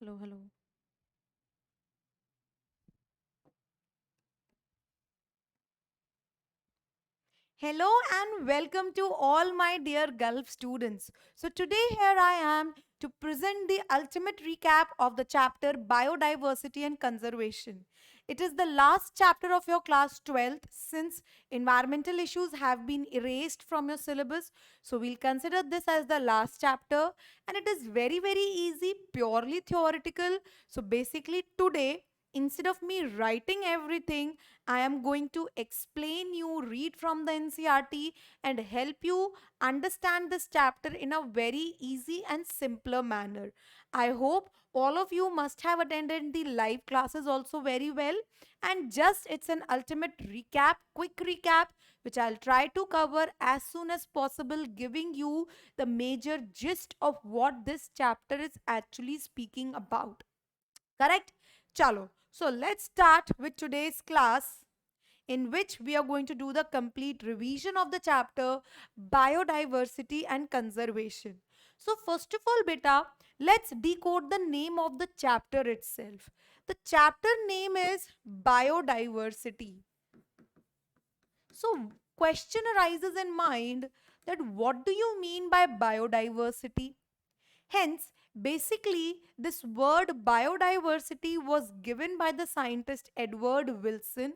Hello, hello. Hello and welcome to all my dear Gulf students. So today here I am to present the ultimate recap of the chapter Biodiversity and Conservation. It is the last chapter of your class 12th since environmental issues have been erased from your syllabus. So we'll consider this as the last chapter and it is very easy, purely theoretical. So basically today instead of me writing everything, I am going to explain you, read from the NCRT, and help you understand this chapter in a very easy and simpler manner. I hope all of you must have attended the live classes also very well. And just it's an ultimate recap, quick recap, which I'll try to cover as soon as possible, giving you the major gist of what this chapter is actually speaking about. Correct? Chalo. So let's start with today's class in which we are going to do the complete revision of the chapter Biodiversity and Conservation. So first of all beta, let's decode the name of the chapter itself. The chapter name is Biodiversity. So question arises in mind that what do you mean by biodiversity? Hence, basically, this word biodiversity was given by the scientist Edward Wilson.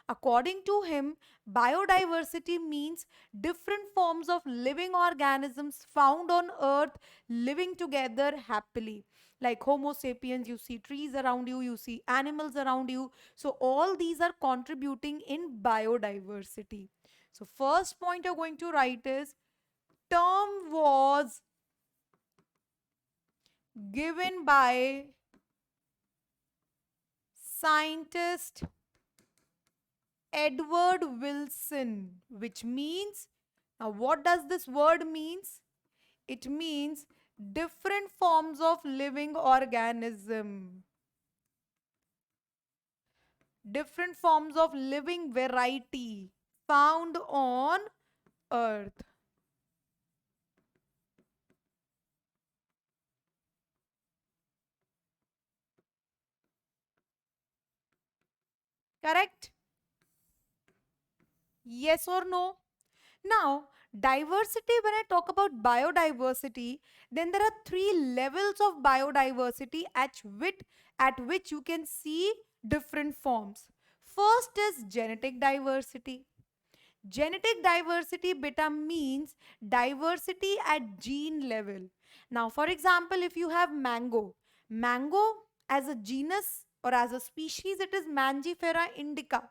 According to him, biodiversity means different forms of living organisms found on earth living together happily. Like Homo sapiens, you see trees around you, you see animals around you. So, all these are contributing in biodiversity. So, first point you're going to write is term was given by scientist Edward Wilson, which means, now what does this word means? It means different forms of living organism, different forms of living variety found on earth. Correct? Yes or no? Now, diversity, when I talk about biodiversity, then there are three levels of biodiversity at which you can see different forms. First is genetic diversity. Genetic diversity beta means diversity at gene level. Now, for example, if you have mango as a genus or as a species, it is Mangifera indica,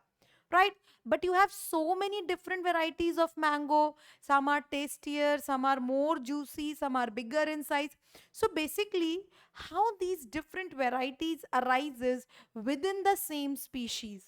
right? But you have so many different varieties of mango. Some are tastier, some are more juicy, some are bigger in size. So basically, how these different varieties arises within the same species.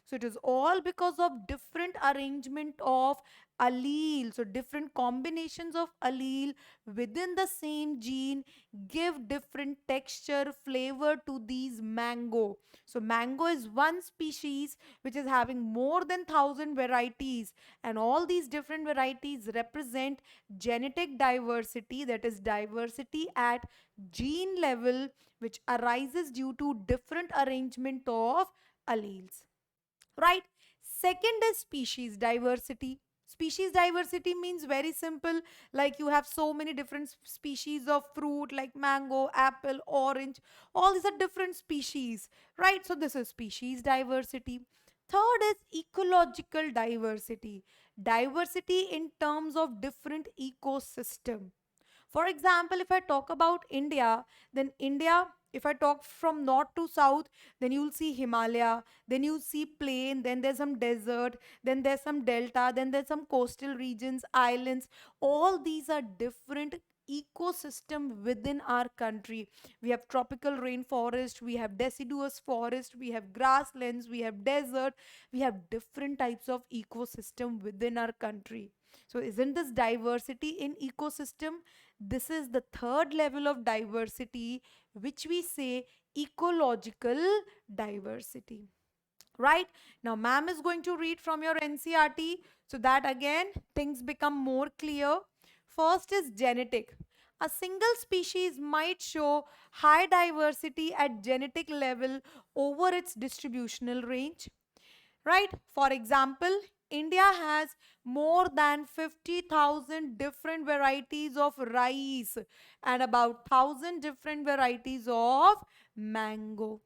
So it is all because of different arrangement of allele. So different combinations of allele within the same gene give different texture, flavor to these mango. So mango is one species which is having more than 1,000 varieties, and all these different varieties represent genetic diversity, that is diversity at gene level, which arises due to different arrangement of alleles, right? Second is species diversity. Species diversity means very simple, like you have so many different species of fruit like mango, apple, orange. All these are different species, right? So this is species diversity. Third is ecological diversity. Diversity in terms of different ecosystem. For example, if I talk about India, then India, if I talk from north to south, then you'll see Himalaya, then you see plain, then there's some desert, then there's some delta, then there's some coastal regions, islands. All these are different ecosystem within our country. We have tropical rainforest, we have deciduous forest, we have grasslands, we have desert, we have different types of ecosystem within our country. So isn't this diversity in ecosystem? This is the third level of diversity, which we say ecological diversity. Right? Now, ma'am is going to read from your NCRT so that again things become more clear. First is genetic. A single species might show high diversity at genetic level over its distributional range, right? For example, India has more than 50,000 different varieties of rice and about 1,000 different varieties of mango.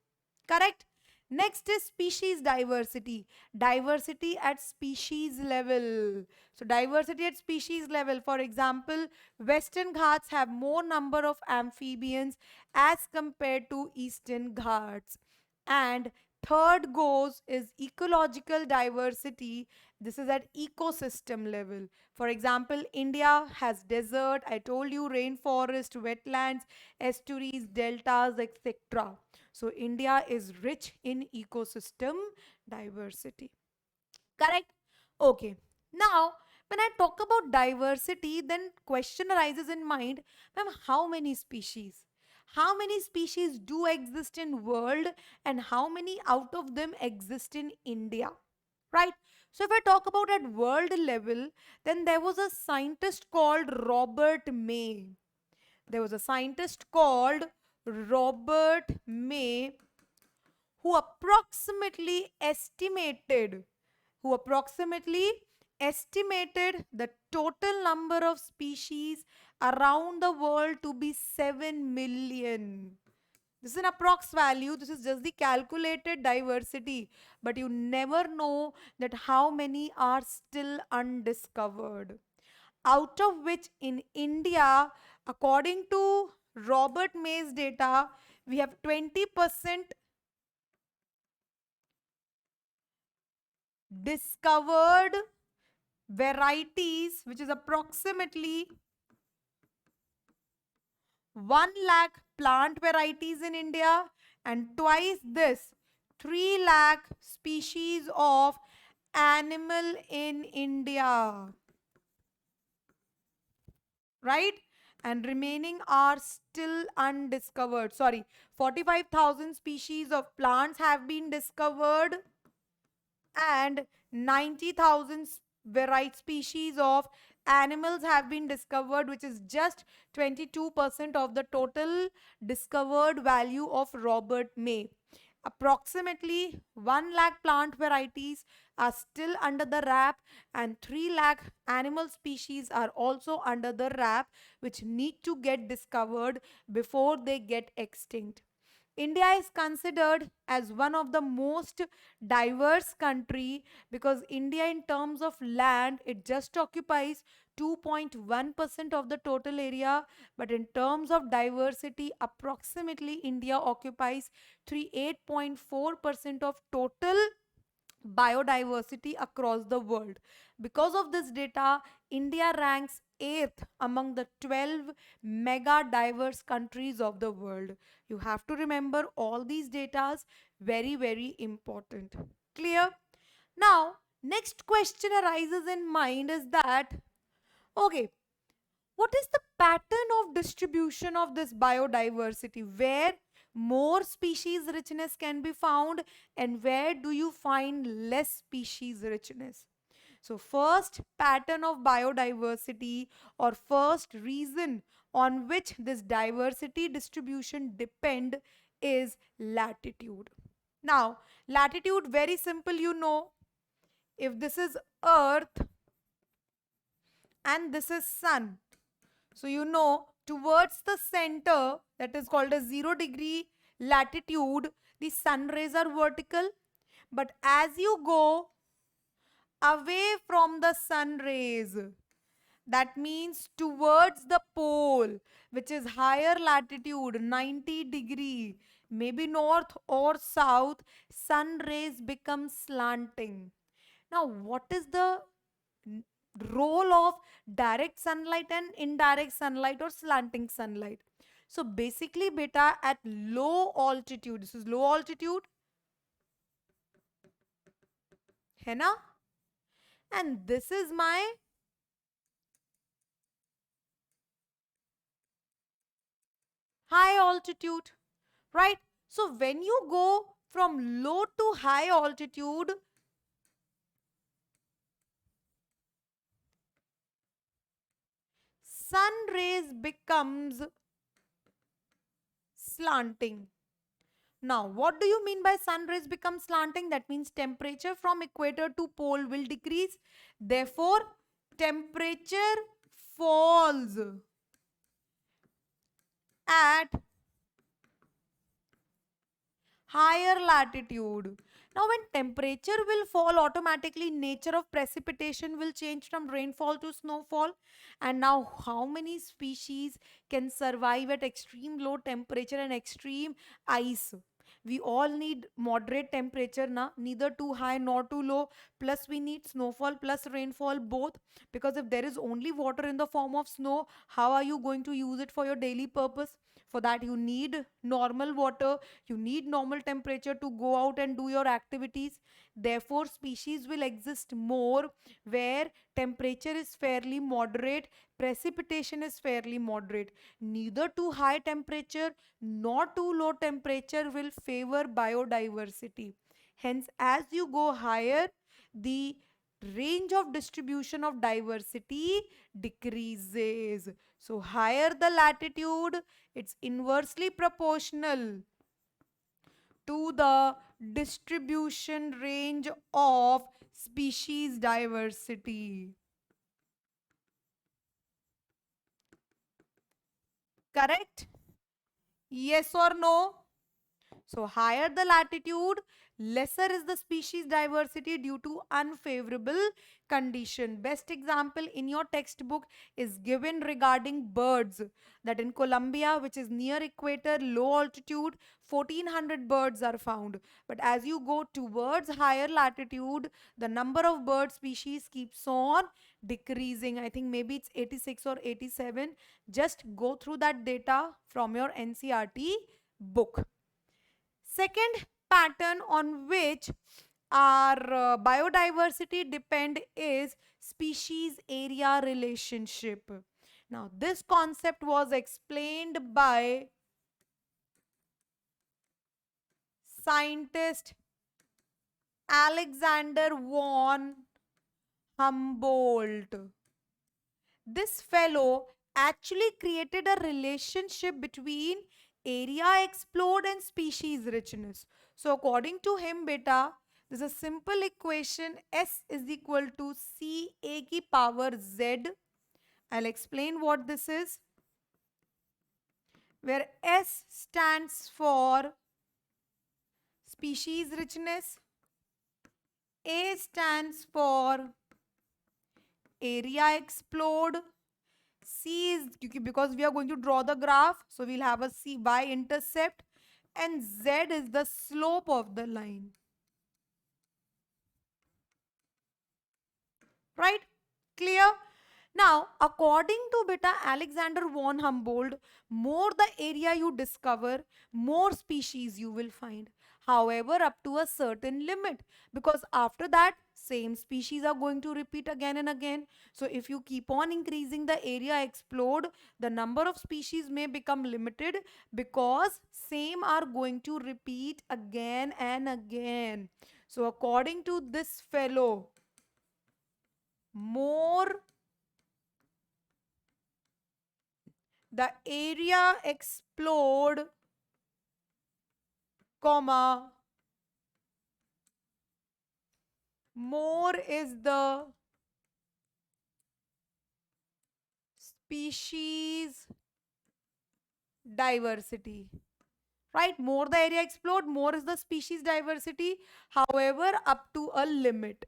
Correct? Next is species diversity. Diversity at species level. So, diversity at species level. For example, Western Ghats have more number of amphibians as compared to Eastern Ghats. And third goes is ecological diversity. This is at ecosystem level. For example, India has desert, I told you, rainforest, wetlands, estuaries, deltas, etc. So India is rich in ecosystem diversity. Correct? Okay. Now, when I talk about diversity, then question arises in mind, ma'am, how many species? How many species do exist in world and how many out of them exist in India? Right? So if I talk about at world level, then there was a scientist called Robert May. There was a scientist called Robert May who approximately estimated who approximately estimated the total number of species around the world to be 7 million. This is an approx value. This is just the calculated diversity. But you never know that how many are still undiscovered. Out of which in India, according to Robert May's data, we have 20% discovered varieties, which is approximately 1 lakh plant varieties in India and twice this 3 lakh species of animal in India, right? And remaining are still undiscovered. Sorry, 45,000 species of plants have been discovered and 90,000 variety species of animals have been discovered, which is just 22% of the total discovered value of Robert May. Approximately 1 lakh plant varieties are still under the wrap and 3 lakh animal species are also under the wrap, which need to get discovered before they get extinct. India is considered as one of the most diverse country because India in terms of land it just occupies 2.1% of the total area, but in terms of diversity approximately India occupies 38.4% of total biodiversity across the world. Because of this data, India ranks 8th among the 12 mega diverse countries of the world. You have to remember all these datas, very, very important. Clear? Now, next question arises in mind is that, okay, what is the pattern of distribution of this biodiversity? Where more species richness can be found and where do you find less species richness? So first pattern of biodiversity or first reason on which this diversity distribution depend is latitude. Now, latitude very simple, you know, if this is earth and this is sun, so you know towards the center that is called a 0 degree latitude, the sun rays are vertical. But as you go away from the sun rays, that means towards the pole, which is higher latitude, 90 degree, maybe north or south, sun rays become slanting. Now, what is the role of direct sunlight and indirect sunlight or slanting sunlight? So basically beta at low altitude, this is low altitude, है ना? And this is my high altitude, right? So when you go from low to high altitude, sun rays becomes slanting. Now, what do you mean by sun rays become slanting? That means temperature from equator to pole will decrease. Therefore, temperature falls at higher latitude. Now, when temperature will fall, automatically nature of precipitation will change from rainfall to snowfall. And now, how many species can survive at extreme low temperature and extreme ice? We all need moderate temperature, na? Neither too high nor too low. Plus, we need snowfall plus rainfall both. Because if there is only water in the form of snow, how are you going to use it for your daily purpose? For that, you need normal water, you need normal temperature to go out and do your activities. Therefore, species will exist more where temperature is fairly moderate, precipitation is fairly moderate. Neither too high temperature nor too low temperature will favor biodiversity. Hence, as you go higher, the range of distribution of diversity decreases. So, higher the latitude, it's inversely proportional to the distribution range of species diversity. Correct? Yes or no? So, higher the latitude, lesser is the species diversity due to unfavorable condition. Best example in your textbook is given regarding birds, that in Colombia, which is near equator, low altitude, 1400 birds are found. But as you go towards higher latitude, the number of bird species keeps on decreasing. I think maybe it's 86 or 87. Just go through that data from your NCRT book. Second pattern on which our biodiversity depend is species area relationship. Now, this concept was explained by scientist Alexander von Humboldt. This fellow actually created a relationship between area explored and species richness. So according to him, beta, there's a simple equation S is equal to CA ki power Z. I'll explain what this is. Where S stands for species richness, A stands for area explored, C is because we are going to draw the graph, so we'll have a C y intercept, and Z is the slope of the line. Right? Clear? Now, according to beta Alexander von Humboldt, more the area you discover, more species you will find. However, up to a certain limit, because after that, same species are going to repeat again and again. So, if you keep on increasing the area explored, the number of species may become limited because same are going to repeat again and again. So, according to this fellow, more the area explored, comma, more is the species diversity. Right? More the area explored, more is the species diversity. However, up to a limit.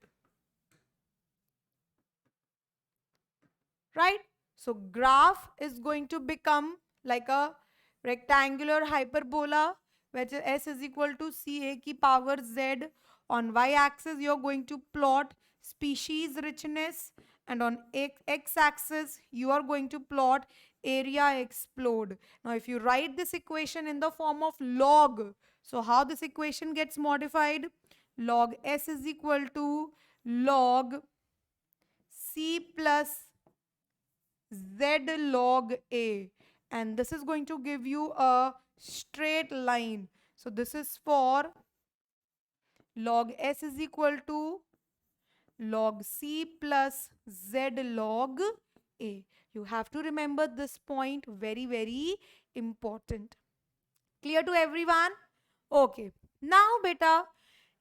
Right? So graph is going to become like a rectangular hyperbola, which is S is equal to CA ki power Z. On y-axis, you're going to plot species richness, and on x-axis, you are going to plot area explored. Now, if you write this equation in the form of log, so how this equation gets modified? Log S is equal to log C plus Z log A, and this is going to give you a straight line. So this is for log S is equal to log C plus Z log A. You have to remember this point, very, very important. Clear to everyone? Okay. Now, beta,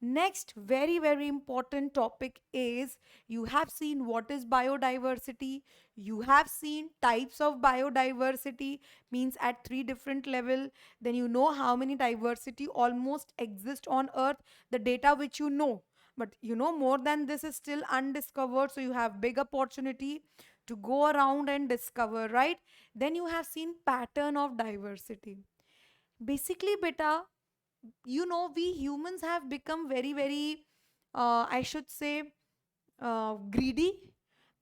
next very, very important topic is, you have seen what is biodiversity. You have seen types of biodiversity, means at three different level. Then you know how many diversity almost exist on earth, the data which you know. But you know more than this is still undiscovered, so you have big opportunity to go around and discover, right? Then you have seen pattern of diversity. Basically, beta, you know, we humans have become very, very, I should say, greedy,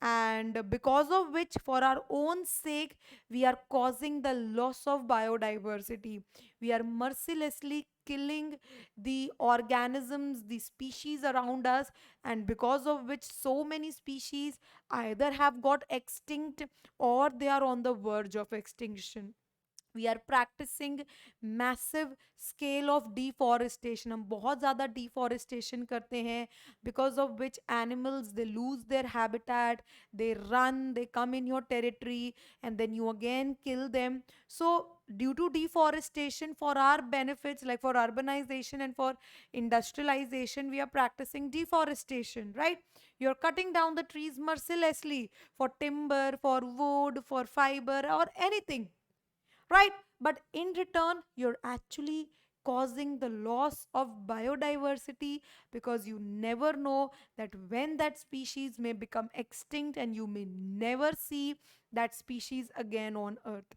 and because of which, for our own sake, we are causing the loss of biodiversity. We are mercilessly killing the organisms, the species around us, and because of which so many species either have got extinct or they are on the verge of extinction. We are practicing massive scale of deforestation. हम बहुत ज़्यादा deforestation करते हैं, because of which animals, they lose their habitat, they run, they come in your territory, and then you again kill them. So due to deforestation, for our benefits, like for urbanization and for industrialization, we are practicing deforestation, right? You're cutting down the trees mercilessly for timber, for wood, for fiber, or anything, right? But in return, you're actually causing the loss of biodiversity, because you never know that when that species may become extinct and you may never see that species again on earth,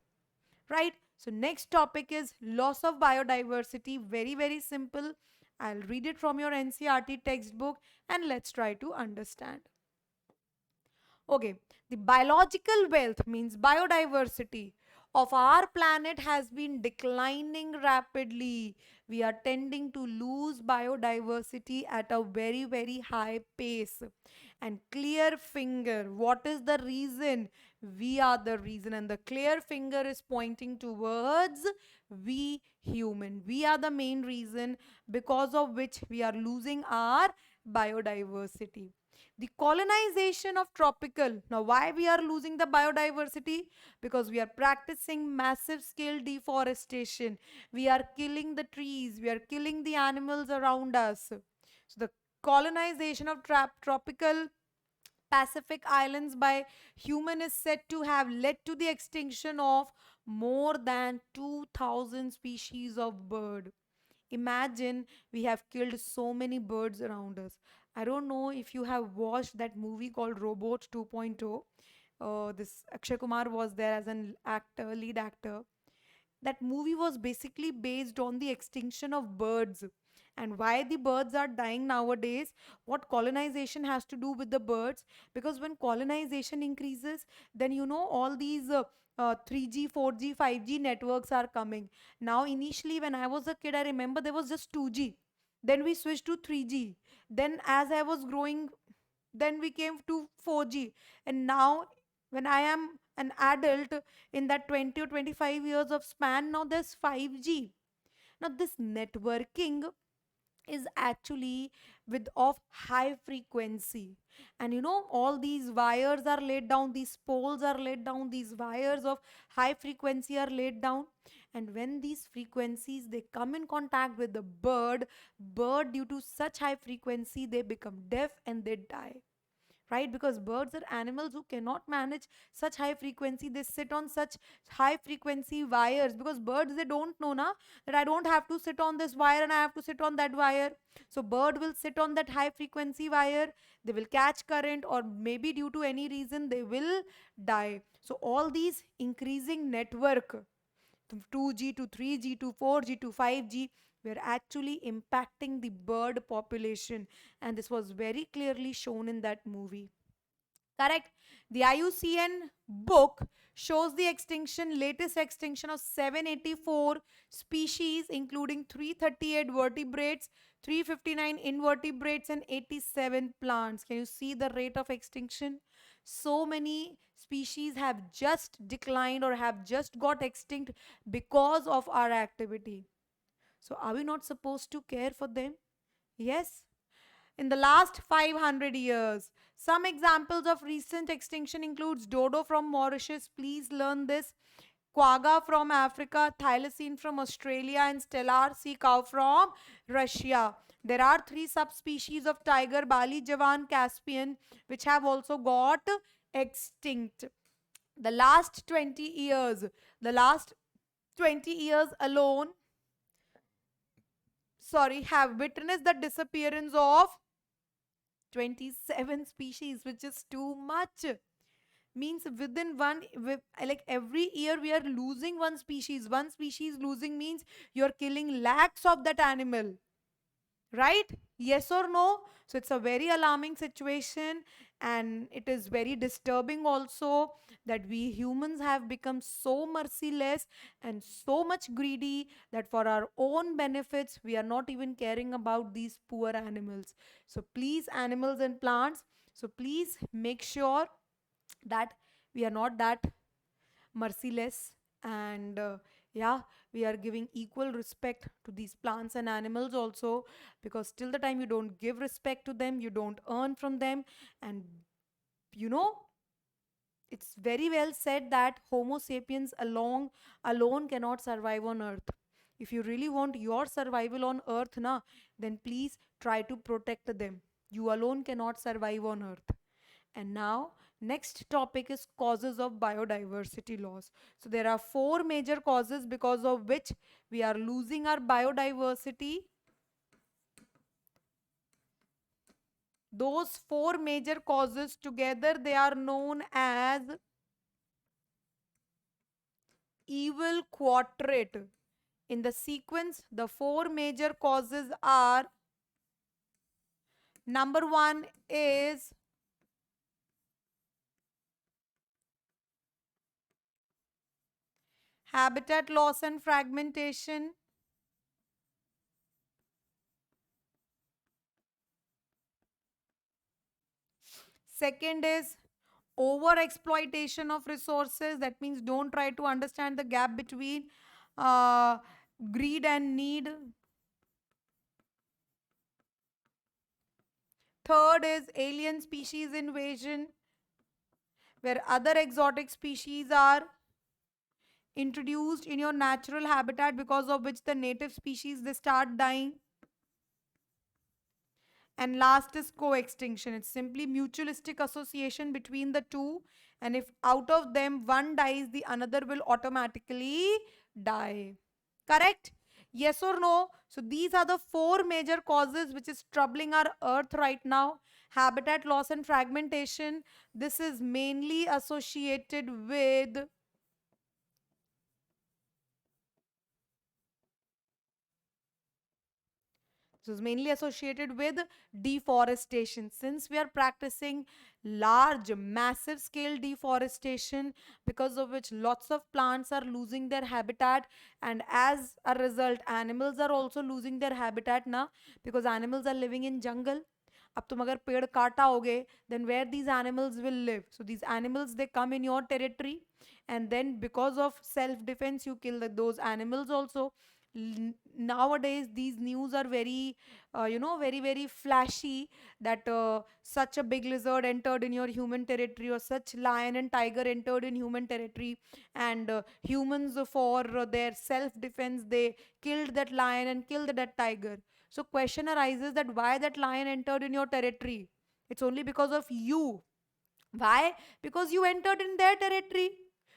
right? So next topic is loss of biodiversity. Very, very simple. I'll read it from your NCRT textbook and let's try to understand. Okay, the biological wealth, means biodiversity, of our planet has been declining rapidly. We are tending to lose biodiversity at a very, very high pace. And clear finger, what is the reason? We are the reason, and the clear finger is pointing towards we human. We are the main reason, because of which we are losing our biodiversity. The colonization of tropical. Now, why we are losing the biodiversity? Because we are practicing massive scale deforestation. We are killing the trees, we are killing the animals around us. So the colonization of tropical Pacific islands by human is said to have led to the extinction of more than 2000 species of bird. Imagine, we have killed so many birds around us. I don't know if you have watched that movie called Robot 2.0. This Akshay Kumar was there as an actor, lead actor. That movie was basically based on the extinction of birds, and why the birds are dying nowadays, what colonization has to do with the birds. Because when colonization increases, then you know all these 3G, 4G, 5G networks are coming. Now, initially, when I was a kid, I remember there was just 2G. Then we switched to 3G. Then, as I was growing, then we came to 4G. And now, when I am an adult, in that 20 or 25 years of span, now there's 5G. Now, this networking is actually with of high frequency, and you know all these wires are laid down, these poles are laid down, these wires of high frequency are laid down, and when these frequencies they come in contact with the bird, due to such high frequency, they become deaf and they die, right? Because birds are animals who cannot manage such high frequency. They sit on such high frequency wires, because birds, they don't know na, that I don't have to sit on this wire and I have to sit on that wire. So bird will sit on that high frequency wire, they will catch current, or maybe due to any reason they will die. So all these increasing network, 2G to 3G to 4G to 5G, were actually impacting the bird population, and this was very clearly shown in that movie. Correct? The IUCN book shows the latest extinction of 784 species, including 338 vertebrates, 359 invertebrates, and 87 plants. Can you see the rate of extinction? So many species have just declined or have just got extinct because of our activity. So, are we not supposed to care for them? Yes. in the last 500 years. Some examples of recent extinction includes dodo from Mauritius. Please learn this. Quagga from Africa, thylacine from Australia, and stellar sea cow from Russia. There are three subspecies of tiger, Bali, Javan, Caspian, which have also got extinct. The last 20 years, the last 20 years alone, sorry, have witnessed the disappearance of 27 species, which is too much. Means within like every year we are losing one species losing means you're killing lakhs of that animal, right? Yes or no? So it's a very alarming situation, and it is very disturbing also that we humans have become so merciless and so much greedy that for our own benefits we are not even caring about these poor animals. So please, animals and plants, so please make sure that we are not that merciless, and yeah, we are giving equal respect to these plants and animals also, because till the time you don't give respect to them, you don't earn from them. And you know, it's very well said that homo sapiens alone cannot survive on earth. If you really want your survival on earth na, then please try to protect them. You alone cannot survive on earth. And now, next topic is causes of biodiversity loss. So there are four major causes because of which we are losing our biodiversity. Those four major causes together, they are known as evil quadrate. In the sequence, the four major causes are: number one is habitat loss and fragmentation. Second is over exploitation of resources. That means don't try to understand the gap between uh, greed and need. Third is alien species invasion, where other exotic species are introduced in your natural habitat, because of which the native species they start dying. And last is co-extinction. It's simply mutualistic association between the two, and if out of them one dies, the another will automatically die. Correct? Yes or no? So these are the four major causes which is troubling our earth right now. Habitat loss and fragmentation. This is mainly associated with So it's mainly associated with deforestation. Since we are practicing large, massive scale deforestation, because of which lots of plants are losing their habitat, and as a result, animals are also losing their habitat now, because animals are living in jungle. अब तुम अगर पेड़ काटाओगे, then where these animals will live? So these animals they come in your territory, and then because of self defense you kill those animals also. Nowadays these news are very very flashy, that such a big lizard entered in your human territory, or such lion and tiger entered in human territory, and humans for their self defense they killed that lion and killed that tiger. So question arises that why that lion entered in your territory? It's only because of you. Why? Because you entered in their territory.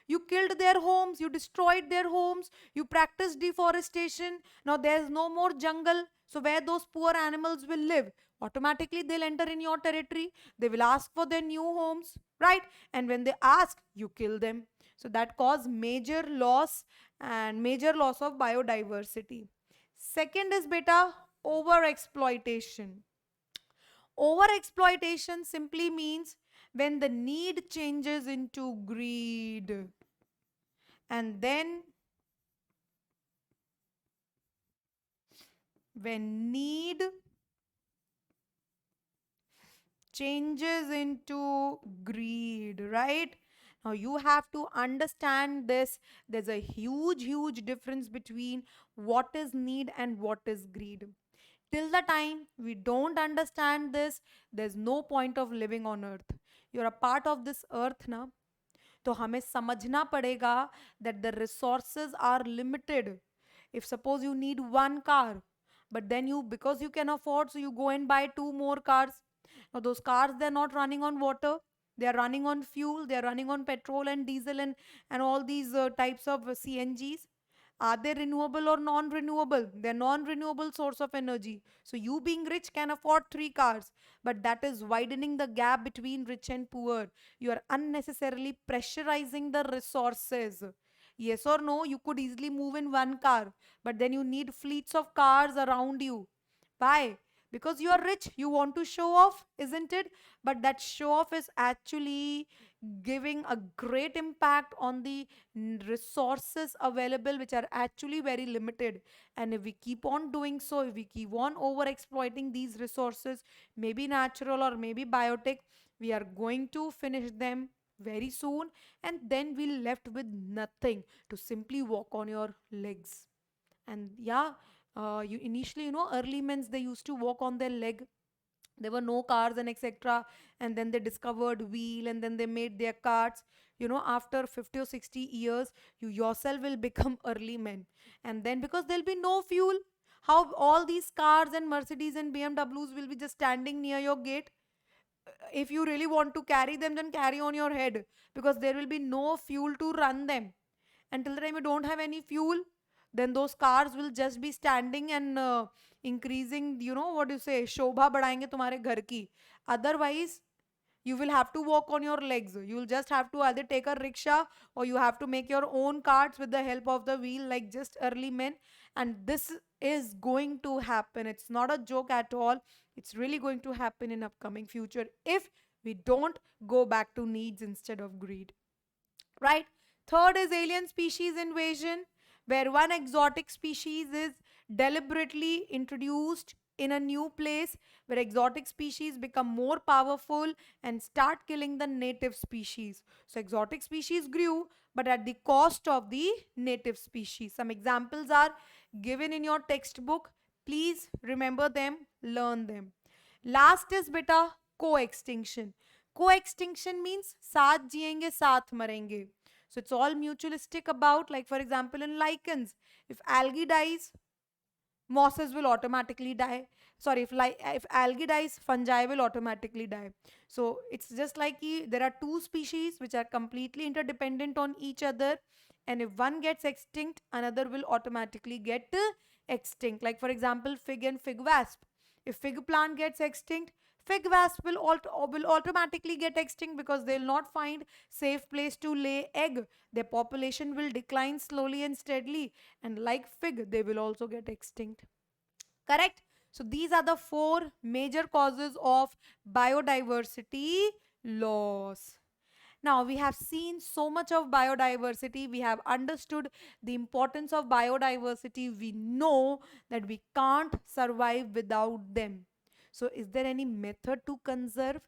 You killed their homes, you destroyed their homes, you practiced deforestation. Now there's no more jungle. So where those poor animals will live? Automatically they'll enter in your territory. They will ask for their new homes, right? And when they ask, you kill them. So that cause major loss, and major loss of biodiversity. Second is beta over exploitation. Over exploitation simply means when the need changes into greed, and then when need changes into greed, right? Now you have to understand this. There's a huge difference between what is need and what is greed. Till the time we don't understand this, there's no point of living on earth. You're a part of this earth na, तो हमें समझना पड़ेगा that the resources are limited. If suppose you need one car, but then you, because you can afford, so you go and buy two more cars. Now those cars, they're not running on water, they are running on fuel, they are running on petrol and diesel and all these types of CNGs. Are they renewable or non-renewable? They're non-renewable source of energy. So you being rich can afford three cars, but that is widening the gap between rich and poor. You are unnecessarily pressurizing the resources. Yes or no, you could easily move in one car, but then you need fleets of cars around you. Why? Because you are rich, you want to show off, isn't it? But that show off is actually giving a great impact on the resources available, which are actually very limited. And if we keep on doing so, if we keep on over exploiting these resources, maybe natural or maybe biotic, we are going to finish them very soon, and then we'll left with nothing to simply walk on your legs. And yeah, you initially, early men's, they used to walk on their leg. There were no cars and etc. And then they discovered wheel, and then they made their carts. After 50 or 60 years, you yourself will become early men. And then because there'll be no fuel, how all these cars and Mercedes and BMWs will be just standing near your gate? If you really want to carry them, then carry on your head, because there will be no fuel to run them. Until the time you don't have any fuel, then those cars will just be standing and increasing, what do you say, shobha badayenge tumhare ghar ki. Otherwise, you will have to walk on your legs. You will just have to either take a rickshaw, or you have to make your own carts with the help of the wheel, like just early men. And this is going to happen. It's not a joke at all. It's really going to happen in upcoming future if we don't go back to needs instead of greed. Right? Third is alien species invasion, where one exotic species is deliberately introduced in a new place, where exotic species become more powerful and start killing the native species. So exotic species grew, but at the cost of the native species. Some examples are given in your textbook. Please remember them, learn them. Last is beta co-extinction. Co-extinction means साथ जिएंगे साथ मरेंगे. So it's all mutualistic about, like for example in lichens, if algae dies, mosses will automatically die. Sorry, if algae dies, fungi will automatically die. So it's just like there are two species which are completely interdependent on each other, and if one gets extinct, another will automatically get extinct. Like for example, fig and fig wasp. If fig plant gets extinct, fig wasp will automatically get extinct, because they'll not find safe place to lay egg. Their population will decline slowly and steadily, and like fig, they will also get extinct. Correct? So these are the four major causes of biodiversity loss. Now, we have seen so much of biodiversity. We have understood the importance of biodiversity. We know that we can't survive without them. So, is there any method to conserve?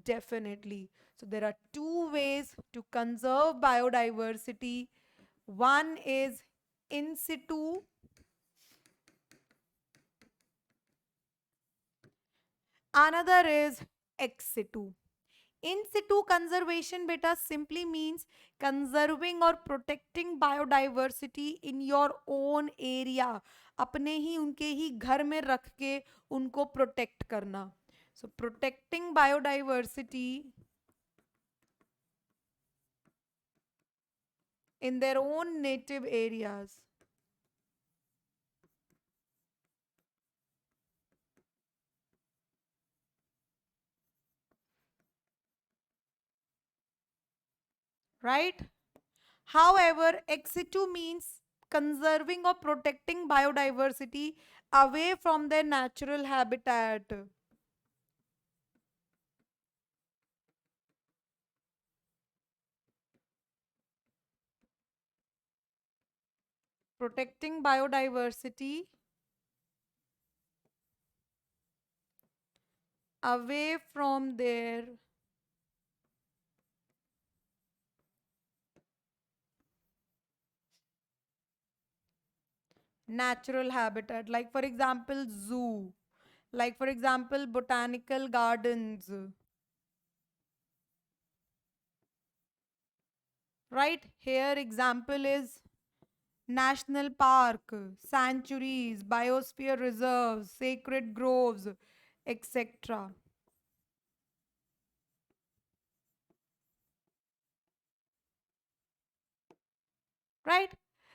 Definitely. So, there are two ways to conserve biodiversity. One is in situ, another is ex situ. In situ conservation beta simply means conserving or protecting biodiversity in your own area. अपने ही उनके ही घर में रख के उनको protect करना. So protecting biodiversity in their own native areas. Right? However, ex situ means conserving or protecting biodiversity away from their natural habitat. Protecting biodiversity away from their natural habitat. Like for example, zoo. Like, for example, botanical gardens, right? Here, example is national park, sanctuaries, biosphere reserves, sacred groves, etc. Right?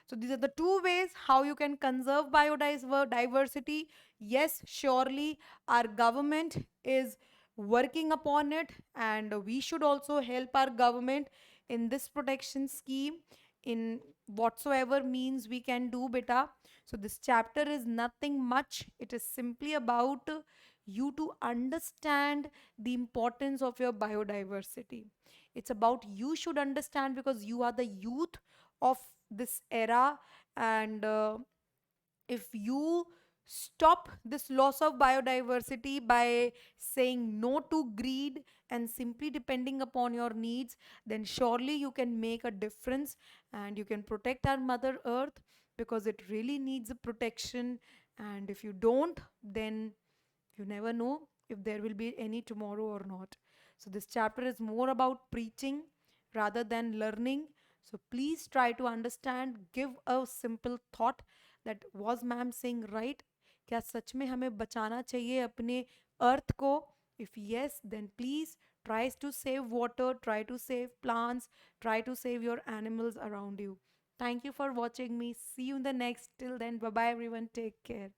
So these are the two ways how you can conserve biodiversity. Yes, surely our government is working upon it, and we should also help our government in this protection scheme in whatsoever means we can do, beta. So this chapter is nothing much. It is simply about you to understand the importance of your biodiversity. It's about you should understand because you are the youth of this era, and if you stop this loss of biodiversity by saying no to greed and simply depending upon your needs, then surely you can make a difference and you can protect our mother earth, because it really needs a protection. And if you don't, then you never know if there will be any tomorrow or not. So, this chapter is more about preaching rather than learning. So, please try to understand, give a simple thought that was ma'am saying right? क्या सच में हमें बचाना चाहिए अपने अर्थ को? If yes, then please try to save water, try to save plants, try to save your animals around you. Thank you for watching me. See you in the next. Till then, bye bye everyone. Take care.